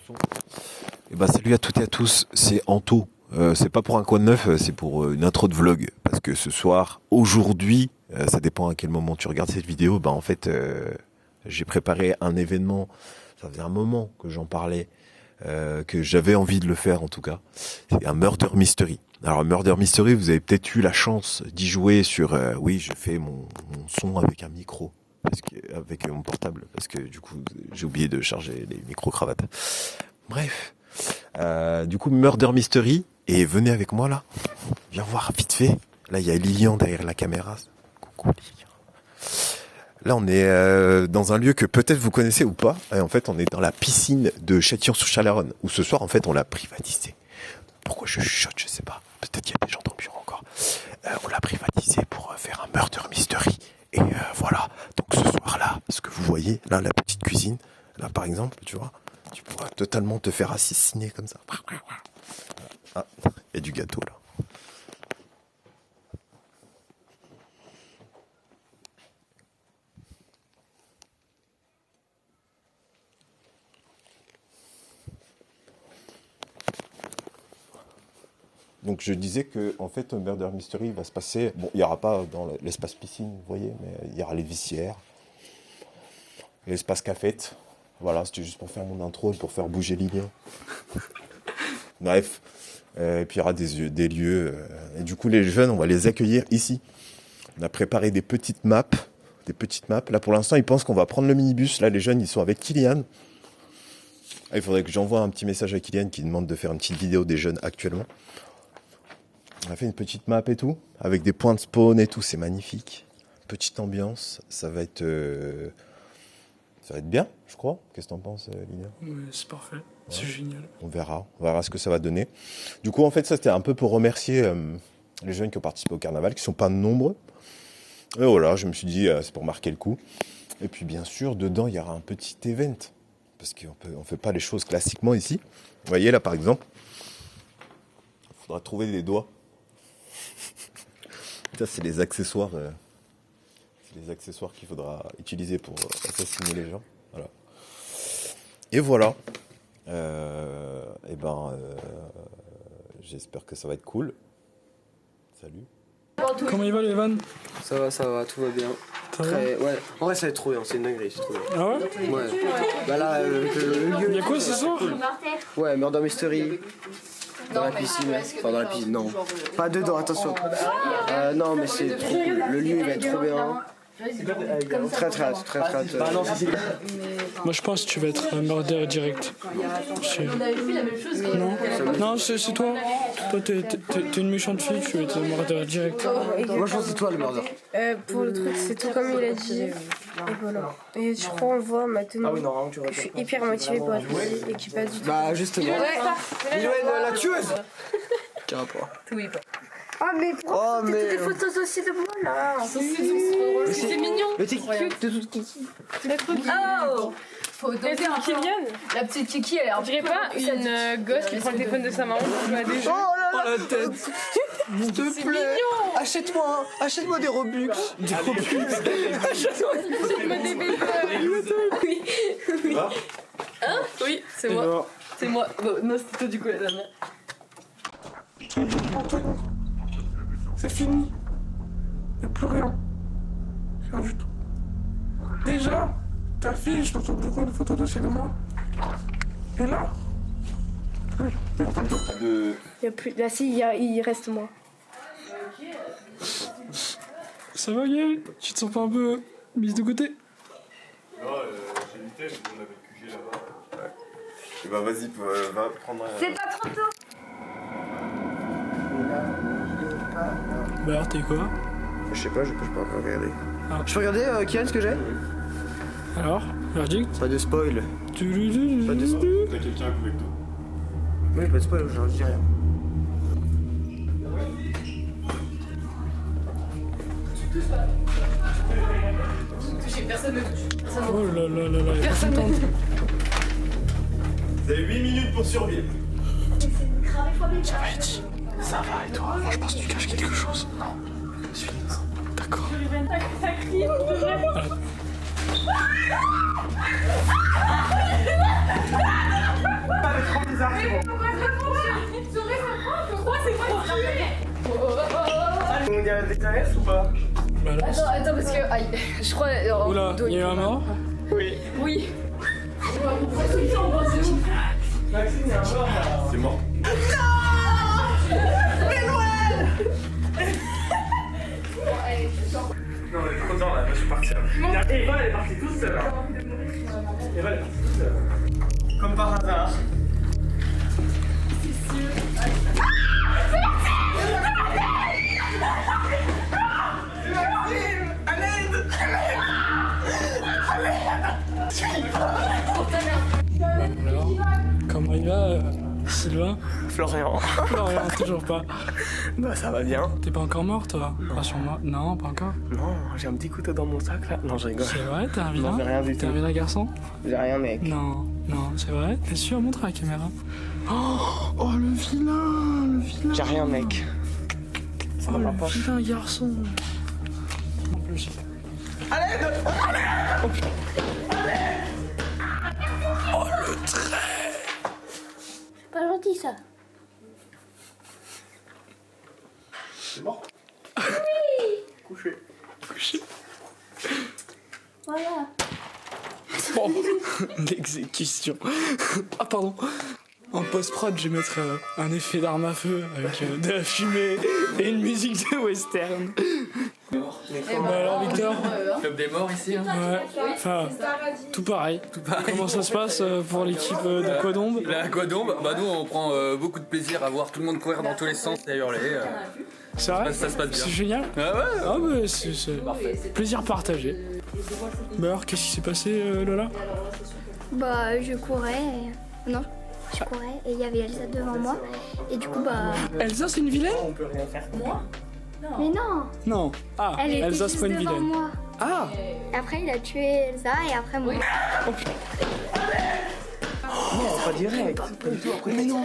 son. Et bah salut à toutes et à tous, c'est Anto. C'est pas pour un coin de neuf, c'est pour une intro de vlog. Parce que ce soir, aujourd'hui, ça dépend à quel moment tu regardes cette vidéo, bah en fait, j'ai préparé un événement. Ça faisait un moment que j'en parlais, que j'avais envie de le faire en tout cas. C'est un Murder Mystery. Alors Murder Mystery, vous avez peut-être eu la chance d'y jouer sur... oui, je fais mon son avec un micro. Avec mon portable, parce que du coup, j'ai oublié de charger les micro-cravates. Bref. Du coup, Murder Mystery. Et venez avec moi là. Viens voir vite fait. Là, il y a Lilian derrière la caméra. Coucou Lilian. Là, on est dans un lieu que peut-être vous connaissez ou pas. Et en fait, on est dans la piscine de Châtillon-sur-Chalaronne. Où ce soir, en fait, on l'a privatisée. Pourquoi je chuchote, je sais pas. Peut-être qu'il y a des gens dans le bureau encore. On l'a privatisée pour faire un Murder Mystery. Et voilà. Donc ce soir-là, ce que vous voyez, là, la petite cuisine, là, par exemple, tu vois, tu pourras totalement te faire assassiner comme ça. Ah, il y a du gâteau, là. Donc je disais que en fait Murder Mystery va se passer, bon il n'y aura pas dans l'espace piscine vous voyez, mais il y aura les vissières, l'espace cafette, voilà c'était juste pour faire mon intro et pour faire bouger Lilian. Bref, et puis il y aura des lieux, et du coup les jeunes on va les accueillir ici. On a préparé des petites maps, là pour l'instant ils pensent qu'on va prendre le minibus, là les jeunes ils sont avec Kylian. Il faudrait que j'envoie un petit message à Kylian qui demande de faire une petite vidéo des jeunes actuellement. On a fait une petite map et tout, avec des points de spawn et tout, c'est magnifique. Petite ambiance, ça va être bien, je crois. Qu'est-ce que t'en penses, Lilian ? Oui, c'est parfait, ouais. C'est génial. On verra ce que ça va donner. Du coup, en fait, ça c'était un peu pour remercier les jeunes qui ont participé au carnaval, qui sont pas nombreux. Et voilà, je me suis dit, c'est pour marquer le coup. Et puis, bien sûr, dedans, il y aura un petit event. Parce qu'on fait pas les choses classiquement ici. Vous voyez, là, par exemple, il faudra trouver des doigts. Ça, c'est les accessoires. C'est les accessoires qu'il faudra utiliser pour assassiner les gens. Voilà. Et voilà. J'espère que ça va être cool. Salut. Comment il va les vannes ? Ça va, tout va bien. Ouais. En vrai, ça va être trop bien, c'est une dinguerie, c'est trop bien. Ah ouais ? Ouais. Bah là, le lieu. Il y a quoi ce soir ? Ouais, Murder Mystery. Dans la piscine, enfin dans la piscine, non. Pas dedans, attention. Non, mais c'est trop cool. Le lieu, il va être trop bien. Très hâte. Moi je pense que tu vas être murder direct. Non, c'est toi. Toi t'es une méchante fille, tu vas être murder direct. Moi je pense que c'est toi le murder. Pour le truc, c'est tout comme il a dit. Et voilà. Et je crois on le voit maintenant. Ah oui, non, tu Je suis hyper motivée pour être ici et qui pas du tout. Bah justement. La tueuse. Quel rapport ? Oui, pas. Ah mais pourquoi toutes des photos aussi de moi là? C'est mignon. Mais t'es toute kiki. Oh. Kylian, La petite Kiki, elle est on dirait pas une gosse qui prend le téléphone de sa maman pour jouer à des jeux. Oh là là, la tête. s'il te plaît. Achète-moi des Robux. Des Robux. Achète-moi des bébés. Oui. Hein? Oui, c'est moi. C'est moi. Non, c'était toi du coup la dernière. C'est fini. Il n'y a plus rien. Rien du tout. Déjà, ta fille, je t'entends beaucoup de photos de chez moi. Et là, Il y a plus. Là si, il reste moi. ça va Gaël ? Tu te sens pas un peu mise de côté ? Non, j'ai évité, on avait le QG là-bas. Ouais. Et bah vas-y, va prendre un... C'est pas trop tôt. Bah alors t'es quoi ? Je sais pas, je peux pas encore regarder. Ah. Je peux regarder Kian ce que j'ai ? Alors, verdict ? Pas de spoil. Pas de spoil. T'as quelqu'un avec toi. Oui, pas de spoil, je dis rien. Personne ne touche. Oh là là là là, personne ne tente. Vous avez 8 minutes pour survivre. Ça va Eddie ? Ça va et toi ? Moi je pense que tu caches quelque chose. Non, je suis innocent. D'accord. Ça crie, vraiment. des AF ou pas? Attends, parce que. Aïe, je crois. Oula, il y a eu un mort? Oui. Oui. Maxime, il y a un mort là. C'est mort. Non, mais trop tard là, moi je suis parti. Eva, elle est partie toute seule. Eva, elle est partie toute seule. Comme par hasard. Alors, comment il va, Sylvain? Florian. Florian, toujours pas. Bah ça va bien. T'es pas encore mort, toi? Rassure-moi. Non, pas encore. Non, j'ai un petit couteau dans mon sac là. Non, je rigole. C'est vrai, t'es un vilain? Non, j'ai rien du T'es un tout. vilain garçon? J'ai rien, mec. Non, c'est vrai? T'es sûr? Montre à la caméra. Oh, le vilain, J'ai rien, mec. Ça Oh, va le pas. vilain garçon. En plus. Pas gentil ça. C'est mort. Couché. Voilà. Bon, l'exécution. Ah, pardon. En post-prod, je vais mettre un effet d'arme à feu avec de la fumée et une musique de western. Bah alors, Victor? Club des morts ici. Hein. Ouais, enfin, tout pareil. Comment ça se passe pour l'équipe de Quadombe? La Quadombe, bah nous on prend beaucoup de plaisir à voir tout le monde courir dans tous les sens et à hurler. C'est vrai? Ça se passe bien. C'est génial? Ah ouais. Ah bah c'est plaisir partagé. Bah alors, qu'est-ce qui s'est passé, Lola? Bah je courais. Non, je courais et il y avait Elsa devant moi. Et du coup bah. Elsa, c'est une vilaine? On peut rien faire. Mais non. Non. Ah, Elle était Elsa, c'est juste pas une devant vilaine. moi. Ah! Et après il a tué Elsa et après moi. Non, pas direct. Pas du tout. Après, Mais non!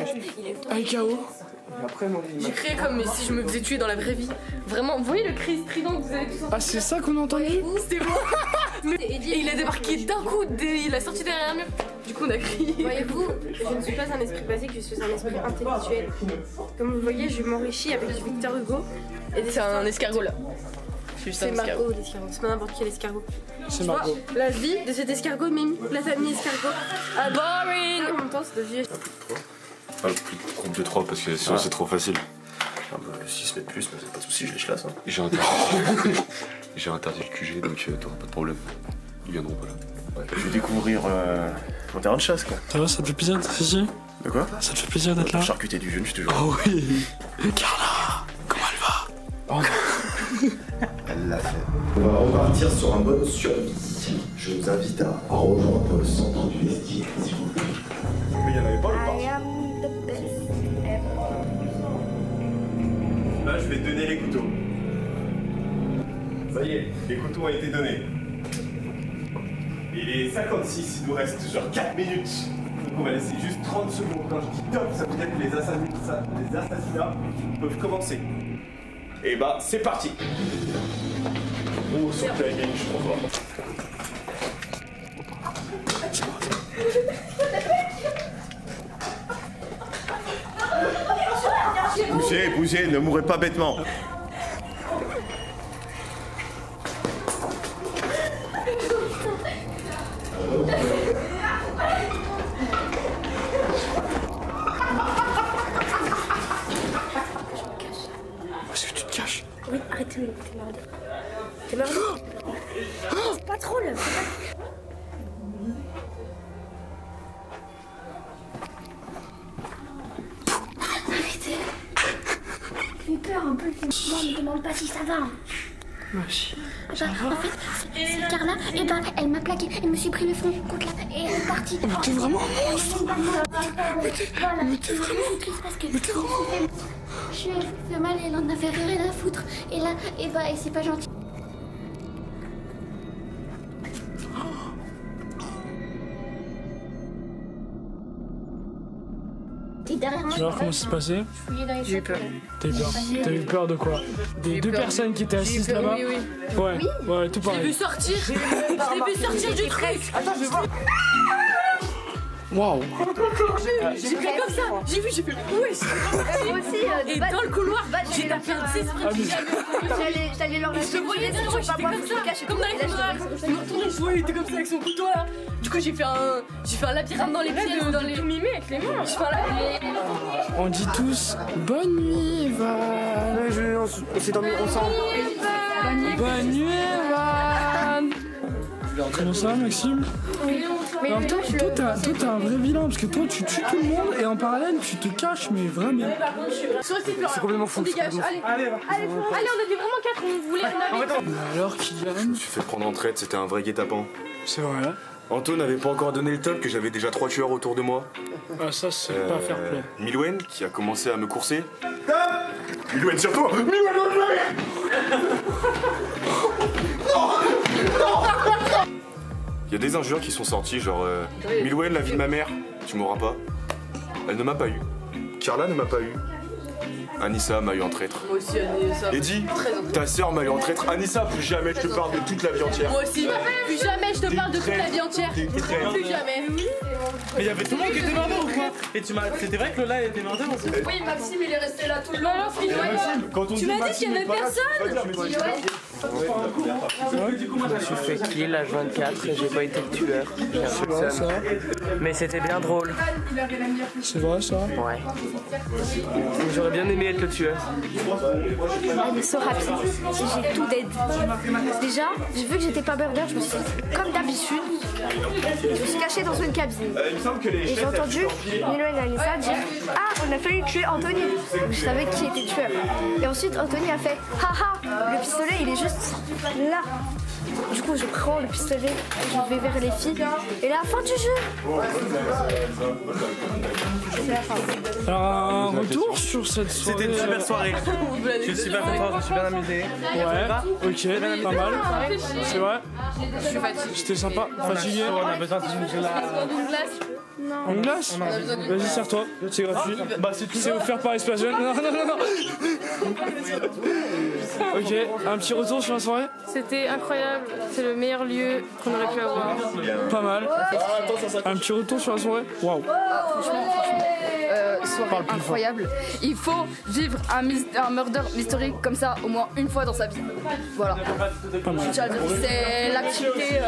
Avec KO? Et après, mon J'ai crié comme si je me faisais tuer dans la vraie vie. Vraiment, vous voyez le cri strident que vous avez tous entendu? Ah, c'est ça qu'on a entendu? C'était moi. Et il a débarqué d'un coup, il a sorti derrière un mur. Du coup, on a crié. Voyez-vous, je ne suis pas un esprit basique, je suis un esprit intellectuel. Comme vous voyez, je m'enrichis avec du Victor Hugo. Et C'est un escargot là. C'est Margot l'escargot, c'est pas n'importe quel escargot. C'est Tu vois, Margot. la vie de cet escargot, Mimi, la famille escargot. Ah, Boring. en même temps, c'est de vie. Ah, plus de groupe de 3 parce que sinon c'est trop facile. Ah bah, si se met plus, mais c'est pas de soucis, je les chlasse. Hein. J'ai interdit... J'ai interdit le QG donc t'auras pas de problème. Ils viendront pas là. Ouais, je vais découvrir mon terrain de chasse quoi. Ça va, ça te fait plaisir d'être ici? De quoi? Ça te fait plaisir d'être là? Charcuter du jeune, je te jure. Oh oui! Carla! Comment elle va? Oh non! Elle l'a fait. On va repartir sur un mode survie. Je vous invite à rejoindre le centre du vestiaire, s'il vous plaît. Mais y'en avait pas I am the best ever. Là je vais te donner les couteaux. Ça y est, les couteaux ont été donnés. Il est 56, il nous reste genre 4 minutes. Donc on va laisser juste 30 secondes. Quand je dis top, ça veut dire que les assassinats peuvent commencer. Et bah c'est parti. Oh, sur timing, je suis trop fort. Bougez, bougez, ne mourrez pas bêtement. Où est-ce que tu te caches? Oui, arrêtez, t'es merdé. T'es merdé. C'est pas trop là. Arrêtez. J'ai eu peur un peu. Non, me demande pas si ça va. Wesh. En fait, c'est Carla, et ben elle m'a plaqué, elle me suis pris le front contre la... et elle est partie. Mais t'es vraiment un monstre! Voilà. Mais t'es vraiment... Je suis triste parce que je suis fait mal et elle en avait rien à foutre. Et là, et bah, et c'est pas gentil. T'es derrière moi. Tu vois comment ça s'est passé? J'ai eu peur. T'as eu peur? T'as eu peur de quoi? Des deux peur. personnes qui étaient assises là-bas? Oui, oui. Ouais, tout Je l'ai pareil. vu sortir. Je l'ai vu sortir du truc. Attends, je vais voir. Waouh. J'ai fait comme ça. J'ai vu, j'ai fait wesh. Moi aussi, Et dans le couloir, j'ai tapé un 6 j'allais leur Je te voyais derrière moi, j'étais comme ça, comme dans les films d'horreur. Je me retournais, je voyais, il était comme ça avec son couteau là. Du coup, j'ai fait un labyrinthe dans les pieds, dans les. Mimé avec les mains. Je fais un On dit tous bonne nuit, Van. On s'est dormi ensemble. Bonne nuit, Van. Comment ça, Maxime? Mais Alors toi, t'es un vrai vilain parce que toi tu tues tout le monde et en parallèle tu te caches mais vraiment. C'est complètement fou. Allez, on était vraiment 4, on voulait en aller. Alors Kylian, Je me suis fait prendre en traite, c'était un vrai guet-apens. c'est vrai. Anto n'avait pas encore donné le top que j'avais déjà 3 tueurs autour de moi. Ah ça c'est pas fair play. Milwen qui a commencé à me courser. Milwen sur toi. Il y a des injures qui sont sorties, genre Milwen, la vie de ma mère, tu m'auras pas. Elle ne m'a pas eu. Carla ne m'a pas eu. Anissa m'a eu en traître. Moi aussi, Anissa. Eddie, ta sœur m'a eu en traître. Anissa, plus jamais je te parle de toute la vie entière. Moi aussi. Plus jamais je te parle de toute la vie entière. Plus jamais. Mais il y avait tout le monde qui était merdeux ou quoi? Et c'était vrai que Lola était merdeux aussi? Oui, Maxime il est resté là tout le long. Tu m'as dit qu'il y avait personne. Je me suis fait kill à 24 et j'ai pas été le tueur. J'ai un peu de seum. Mais c'était bien drôle. C'est vrai ça? Ouais. J'aurais bien aimé être le tueur. Elle est so rapide. J'ai tout dead. Déjà, j'ai vu que j'étais pas burger, je me suis dit, comme d'habitude, je me suis cachée dans une cabine. Et j'ai entendu Milo et Anissa dire ah, on a failli tuer Anthony. Donc je savais qui était le tueur. Et ensuite, Anthony a fait haha, le pistolet il est juste là. Du coup, je prends le pistolet, je vais vers les filles. Et la fin du jeu. C'est la fin. Alors un retour sur cette soirée. C'était une super soirée. Je suis super content, je me suis bien amusé. Ouais, ok, pas mal. C'est vrai. Je suis fatiguée. C'était sympa, fatigué. On a besoin d'une glace. Une glace? Vas-y, serre-toi, c'est gratuit. Bah c'est tout. C'est offert par Explosion. Non. Ok, un petit retour sur la soirée? C'était incroyable. C'est le meilleur lieu qu'on aurait pu avoir. Pas mal. Un petit retour sur la soirée? Waouh. Soirée incroyable. Il faut vivre un murder mystery comme ça au moins une fois dans sa vie. Voilà. C'est l'activité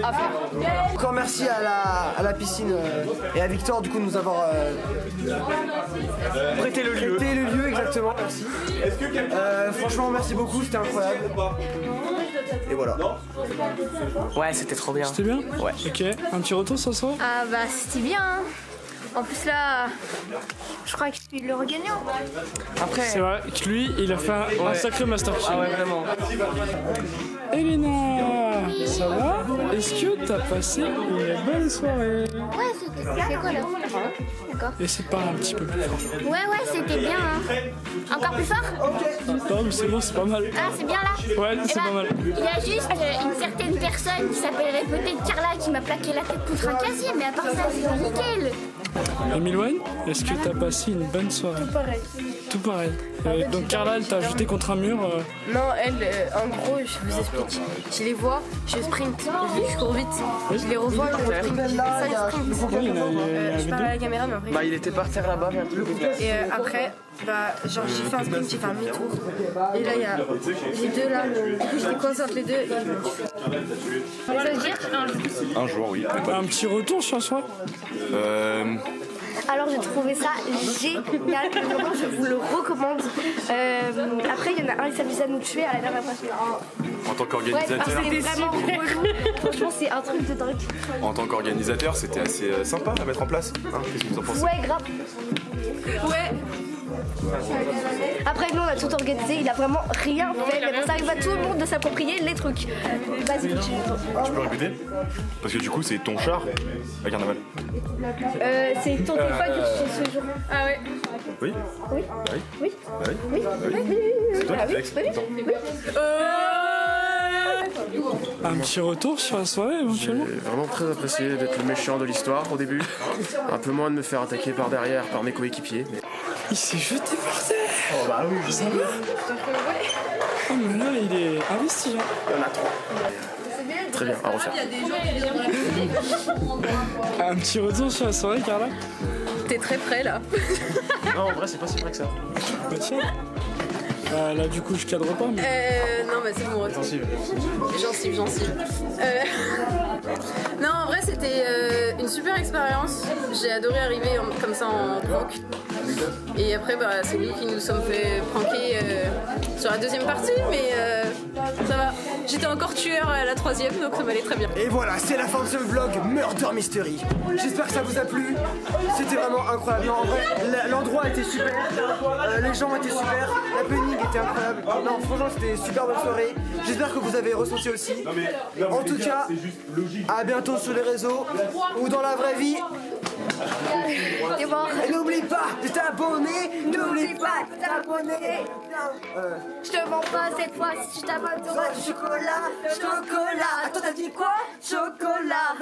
à faire. Encore merci à la piscine et à Victor du coup de nous avoir Prêtez le lieu. prêté le lieu exactement. Merci. Franchement merci beaucoup, c'était incroyable. Et voilà. Ouais, c'était trop bien. C'était bien? Ouais. Ok, un petit retour sur la soirée? Ah bah c'était bien. Hein. En plus là, je crois que je suis le regagnant. Après. C'est vrai que lui, il a fait un sacré master kill. Ah ouais, vraiment. Elena, ça va? Est-ce que t'as passé une bonne soirée? Ouais, c'était quoi là? D'accord. Essaie de parler un petit peu plus fort. Ouais, c'était bien. Hein. Encore plus fort? Non, mais c'est bon, c'est pas mal. Ah, c'est bien là? Ouais, c'est pas mal. Il y a juste une certaine personne qui s'appellerait peut-être Carla qui m'a plaqué la tête contre un casier, mais à part ça, c'est nickel. Et Milwen, est-ce que t'as passé une bonne soirée? Tout pareil. Tout pareil. Donc Carla, elle t'a ajouté contre un mur. Non, elle, en gros, je vous explique. Je les vois, je sprint, je cours vite. Je les revois, je sprint. Ça, je sprint. Je parle à la caméra, mais après. Bah, il était par terre là-bas. Et après, bah, genre, j'ai fait un sprint, j'ai fait un demi-tour. Et là, il y a les deux là. Du coup, j'étais coincée entre les deux et ils m'ont tué. Ça veut dire Un jour, oui. Un petit retour sur la soirée? Alors j'ai trouvé ça génial, vraiment je vous le recommande. Après il y en a un qui s'amuse à nous tuer à la dernière fois. En tant Ouais, qu'organisateur, c'était vraiment relou. Franchement c'est un truc de dingue. en tant qu'organisateur, c'était assez sympa à mettre en place. Hein, qu'est-ce que vous en pensez? Ouais grave. Ouais. Après nous on a tout organisé, il a vraiment rien fait, mais bon, ça arrive à tout le monde de s'approprier les trucs. Vas-y continue. Tu peux répéter? Parce que du coup, c'est ton char à carnaval. C'est ton téléphone que tu fais ce jour. Ah ouais. Oui? Oui. Oui? Oui. Bah oui? Oui. C'est toi qui flex. Un petit retour sur la soirée éventuellement? J'ai vraiment très apprécié d'être le méchant de l'histoire au début. Un peu moins de me faire attaquer par derrière par mes coéquipiers. Mais... Il s'est jeté par terre! Oh bah oui, ça va? Oh mais là il est investi hein. Il y en a trois. très bien, à refaire. Un petit retour sur la soirée, Carla? T'es très près là. Non, en vrai, c'est pas si près que ça. Bah tiens. Là, du coup, je cadre pas, mais... Non, bah c'est mon retour. Gencive. Non, en vrai, c'était une super expérience. J'ai adoré arriver comme ça en prank. Et après, bah, c'est nous qui nous sommes fait pranker sur la deuxième partie, mais ça va. J'étais encore tueur à la troisième, donc ça m'allait très bien. Et voilà, c'est la fin de ce vlog Murder Mystery. J'espère que ça vous a plu. C'était vraiment incroyable. Non, en vrai, l'endroit était super. Les gens étaient super. La L'happening était incroyable. Non, franchement, c'était une super bonne soirée. J'espère que vous avez ressenti aussi. En tout cas, à bientôt sur les réseaux ou dans la vraie vie. Et n'oublie pas de t'abonner. N'oublie pas de t'abonner. Je te mens pas cette fois, si tu t'abonnes, t'auras du chocolat. Chocolat. Attends, t'as dit quoi? Chocolat.